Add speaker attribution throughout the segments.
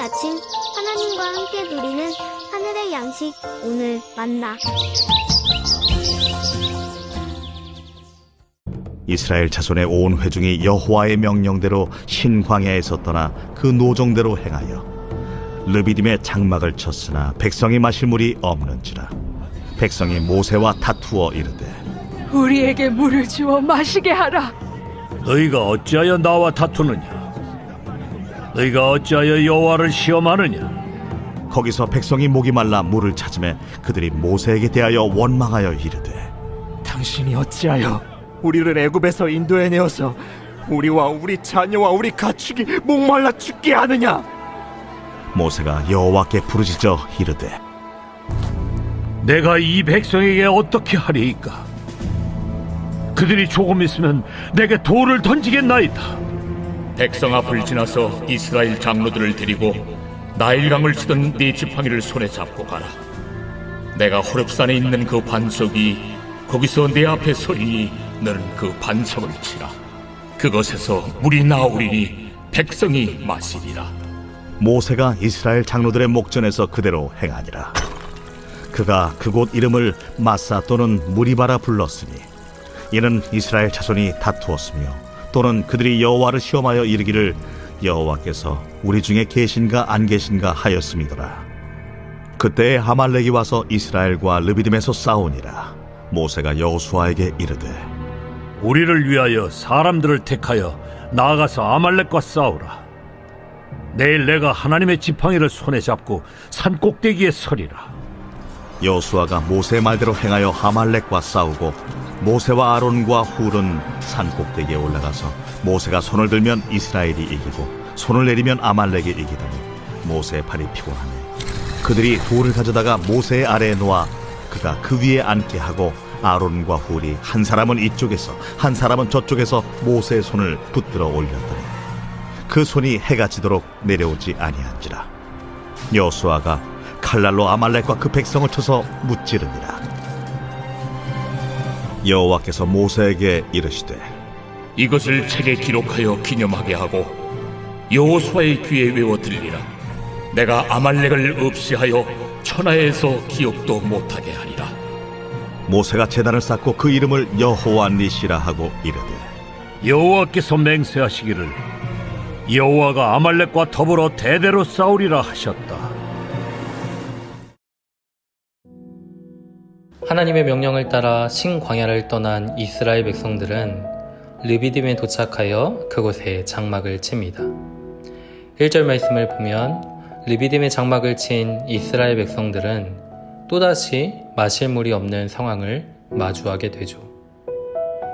Speaker 1: 아침 하나님과 함께 누리는 하늘의 양식 오늘 만나.
Speaker 2: 이스라엘 자손의 온 회중이 여호와의 명령대로 신광야에서 떠나 그 노정대로 행하여 르비딤의 장막을 쳤으나 백성이 마실 물이 없는지라. 백성이 모세와 다투어 이르되
Speaker 3: 우리에게 물을 주어 마시게 하라.
Speaker 4: 너희가 어찌하여 나와 다투느냐? 너희가 어찌하여 여호와를 시험하느냐?
Speaker 2: 거기서 백성이 목이 말라 물을 찾으매 그들이 모세에게 대하여 원망하여 이르되
Speaker 5: 당신이 어찌하여 우리를 애굽에서 인도해내어서 우리와 우리 자녀와 우리 가축이 목말라 죽게 하느냐?
Speaker 2: 모세가 여호와께 부르짖어 이르되
Speaker 4: 내가 이 백성에게 어떻게 하리이까? 그들이 조금 있으면 내게 돌을 던지겠나이다.
Speaker 6: 백성 앞을 지나서 이스라엘 장로들을 데리고 나일강을 치던 네 지팡이를 손에 잡고 가라. 내가 호렙산에 있는 그 반석이 거기서 내 앞에 서리니 너는 그 반석을 치라. 그것에서 물이 나오리니 백성이 마시리라.
Speaker 2: 모세가 이스라엘 장로들의 목전에서 그대로 행하니라. 그가 그곳 이름을 마사 또는 무리바라 불렀으니 이는 이스라엘 자손이 다투었으며 또는 그들이 여호와를 시험하여 이르기를 여호와께서 우리 중에 계신가 안 계신가 하였음이더라. 그때에 아말렉이 와서 이스라엘과 르비딤에서 싸우니라. 모세가 여호수아에게 이르되
Speaker 4: 우리를 위하여 사람들을 택하여 나아가서 아말렉과 싸우라. 내일 내가 하나님의 지팡이를 손에 잡고 산 꼭대기에 서리라.
Speaker 2: 여호수아가 모세 말대로 행하여 아말렉과 싸우고 모세와 아론과 훌은 산 꼭대기에 올라가서 모세가 손을 들면 이스라엘이 이기고 손을 내리면 아말렉이 이기더니 모세의 팔이 피곤하네. 그들이 돌을 가져다가 모세의 아래에 놓아 그가 그 위에 앉게 하고 아론과 훌이 한 사람은 이쪽에서 한 사람은 저쪽에서 모세의 손을 붙들어 올렸더니 그 손이 해가 지도록 내려오지 아니한지라. 여호수아가 칼날로 아말렉과 그 백성을 쳐서 무찌르니라. 여호와께서 모세에게 이르시되
Speaker 6: 이것을 책에 기록하여 기념하게 하고 여호수아의 귀에 외워 들리라. 내가 아말렉을 없이하여 천하에서 기억도 못하게 하리라.
Speaker 2: 모세가 제단을 쌓고 그 이름을 여호와 니시라 하고 이르되
Speaker 4: 여호와께서 맹세하시기를 여호와가 아말렉과 더불어 대대로 싸우리라 하셨다.
Speaker 7: 하나님의 명령을 따라 신광야를 떠난 이스라엘 백성들은 르비딤에 도착하여 그곳에 장막을 칩니다. 1절 말씀을 보면 르비딤에 장막을 친 이스라엘 백성들은 또다시 마실 물이 없는 상황을 마주하게 되죠.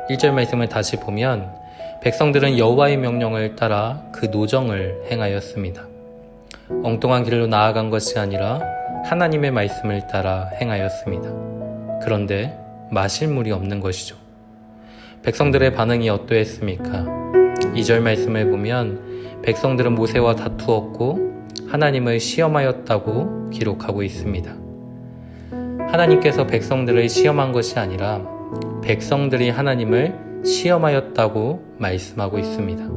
Speaker 7: 1절 말씀을 다시 보면 백성들은 여호와의 명령을 따라 그 노정을 행하였습니다. 엉뚱한 길로 나아간 것이 아니라 하나님의 말씀을 따라 행하였습니다. 그런데 마실 물이 없는 것이죠. 백성들의 반응이 어떠했습니까? 2절 말씀을 보면 백성들은 모세와 다투었고 하나님을 시험하였다고 기록하고 있습니다. 하나님께서 백성들을 시험한 것이 아니라 백성들이 하나님을 시험하였다고 말씀하고 있습니다.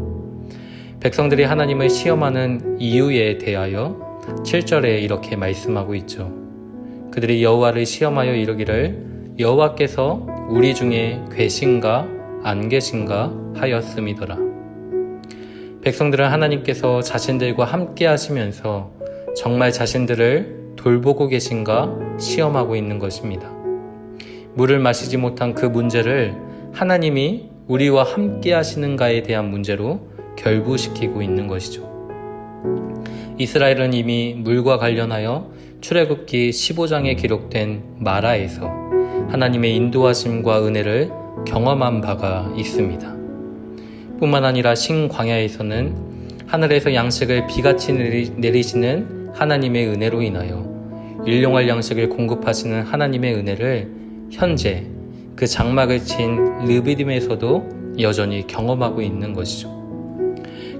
Speaker 7: 백성들이 하나님을 시험하는 이유에 대하여 7절에 이렇게 말씀하고 있죠. 그들이 여호와를 시험하여 이르기를 여호와께서 우리 중에 계신가 안 계신가 하였음이더라. 백성들은 하나님께서 자신들과 함께 하시면서 정말 자신들을 돌보고 계신가 시험하고 있는 것입니다. 물을 마시지 못한 그 문제를 하나님이 우리와 함께 하시는가에 대한 문제로 결부시키고 있는 것이죠. 이스라엘은 이미 물과 관련하여 출애굽기 15장에 기록된 마라에서 하나님의 인도하심과 은혜를 경험한 바가 있습니다. 뿐만 아니라 신광야에서는 하늘에서 양식을 비같이 내리시는 하나님의 은혜로 인하여 일용할 양식을 공급하시는 하나님의 은혜를 현재 그 장막을 친 르비딤에서도 여전히 경험하고 있는 것이죠.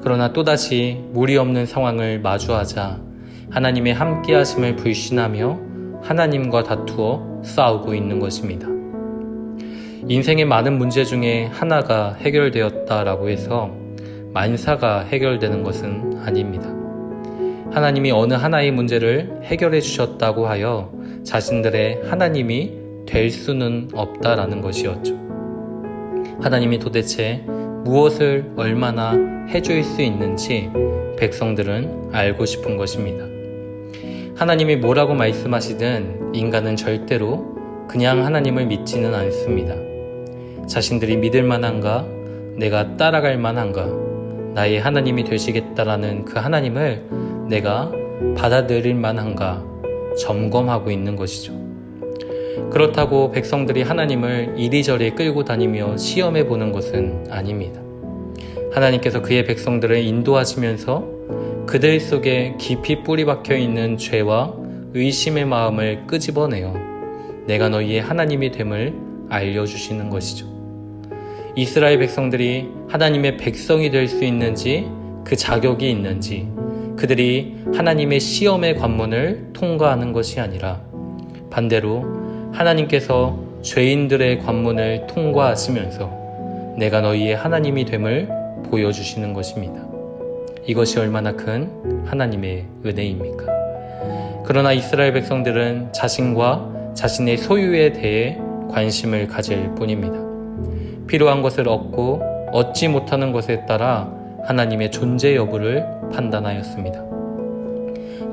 Speaker 7: 그러나 또다시 물이 없는 상황을 마주하자 하나님의 함께하심을 불신하며 하나님과 다투어 싸우고 있는 것입니다. 인생의 많은 문제 중에 하나가 해결되었다라고 해서 만사가 해결되는 것은 아닙니다. 하나님이 어느 하나의 문제를 해결해 주셨다고 하여 자신들의 하나님이 될 수는 없다라는 것이었죠. 하나님이 도대체 무엇을 얼마나 해줄 수 있는지 백성들은 알고 싶은 것입니다. 하나님이 뭐라고 말씀하시든 인간은 절대로 그냥 하나님을 믿지는 않습니다. 자신들이 믿을 만한가, 내가 따라갈 만한가, 나의 하나님이 되시겠다라는 그 하나님을 내가 받아들일 만한가 점검하고 있는 것이죠. 그렇다고 백성들이 하나님을 이리저리 끌고 다니며 시험해 보는 것은 아닙니다. 하나님께서 그의 백성들을 인도하시면서 그들 속에 깊이 뿌리 박혀 있는 죄와 의심의 마음을 끄집어내어 내가 너희의 하나님이 됨을 알려주시는 것이죠. 이스라엘 백성들이 하나님의 백성이 될 수 있는지, 그 자격이 있는지, 그들이 하나님의 시험의 관문을 통과하는 것이 아니라 반대로 하나님께서 죄인들의 관문을 통과하시면서 내가 너희의 하나님이 됨을 보여주시는 것입니다. 이것이 얼마나 큰 하나님의 은혜입니까? 그러나 이스라엘 백성들은 자신과 자신의 소유에 대해 관심을 가질 뿐입니다. 필요한 것을 얻고 얻지 못하는 것에 따라 하나님의 존재 여부를 판단하였습니다.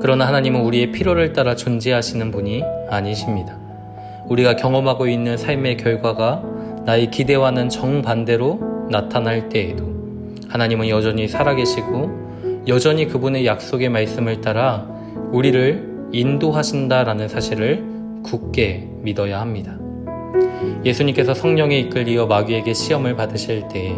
Speaker 7: 그러나 하나님은 우리의 필요를 따라 존재하시는 분이 아니십니다. 우리가 경험하고 있는 삶의 결과가 나의 기대와는 정반대로 나타날 때에도 하나님은 여전히 살아계시고 여전히 그분의 약속의 말씀을 따라 우리를 인도하신다라는 사실을 굳게 믿어야 합니다. 예수님께서 성령에 이끌리어 마귀에게 시험을 받으실 때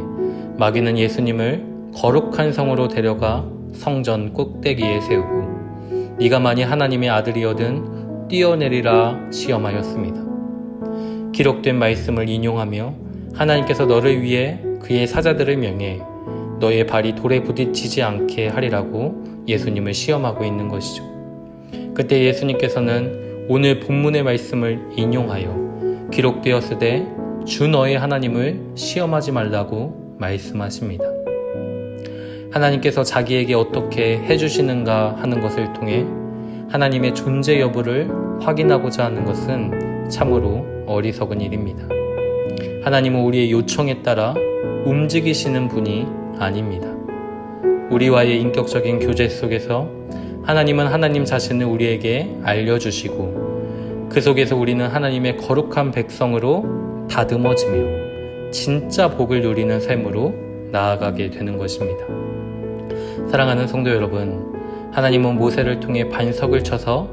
Speaker 7: 마귀는 예수님을 거룩한 성으로 데려가 성전 꼭대기에 세우고 네가 만일 하나님의 아들이거든 뛰어내리라 시험하였습니다. 기록된 말씀을 인용하며 하나님께서 너를 위해 그의 사자들을 명해 너의 발이 돌에 부딪히지 않게 하리라고 예수님을 시험하고 있는 것이죠. 그때 예수님께서는 오늘 본문의 말씀을 인용하여 기록되었으되 주 너의 하나님을 시험하지 말라고 말씀하십니다. 하나님께서 자기에게 어떻게 해주시는가 하는 것을 통해 하나님의 존재 여부를 확인하고자 하는 것은 참으로 어리석은 일입니다. 하나님은 우리의 요청에 따라 움직이시는 분이 아닙니다. 우리와의 인격적인 교제 속에서 하나님은 하나님 자신을 우리에게 알려주시고 그 속에서 우리는 하나님의 거룩한 백성으로 다듬어지며 진짜 복을 누리는 삶으로 나아가게 되는 것입니다. 사랑하는 성도 여러분, 하나님은 모세를 통해 반석을 쳐서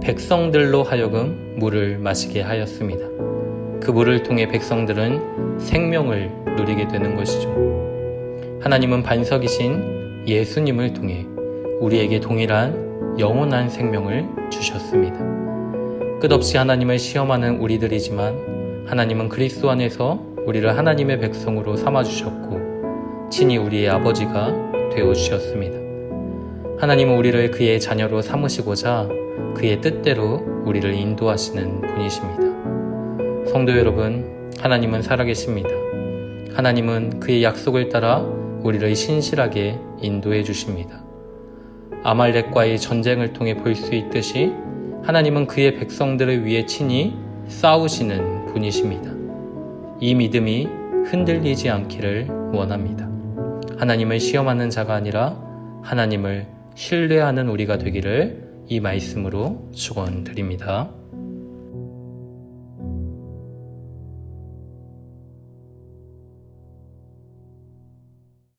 Speaker 7: 백성들로 하여금 물을 마시게 하였습니다. 그 물을 통해 백성들은 생명을 누리게 되는 것이죠. 하나님은 반석이신 예수님을 통해 우리에게 동일한 영원한 생명을 주셨습니다. 끝없이 하나님을 시험하는 우리들이지만 하나님은 그리스도 안에서 우리를 하나님의 백성으로 삼아주셨고 친히 우리의 아버지가 되어주셨습니다. 하나님은 우리를 그의 자녀로 삼으시고자 그의 뜻대로 우리를 인도하시는 분이십니다. 성도 여러분, 하나님은 살아계십니다. 하나님은 그의 약속을 따라 우리를 신실하게 인도해 주십니다. 아말렉과의 전쟁을 통해 볼 수 있듯이 하나님은 그의 백성들을 위해 친히 싸우시는 분이십니다. 이 믿음이 흔들리지 않기를 원합니다. 하나님을 시험하는 자가 아니라 하나님을 신뢰하는 우리가 되기를 이 말씀으로 축원드립니다.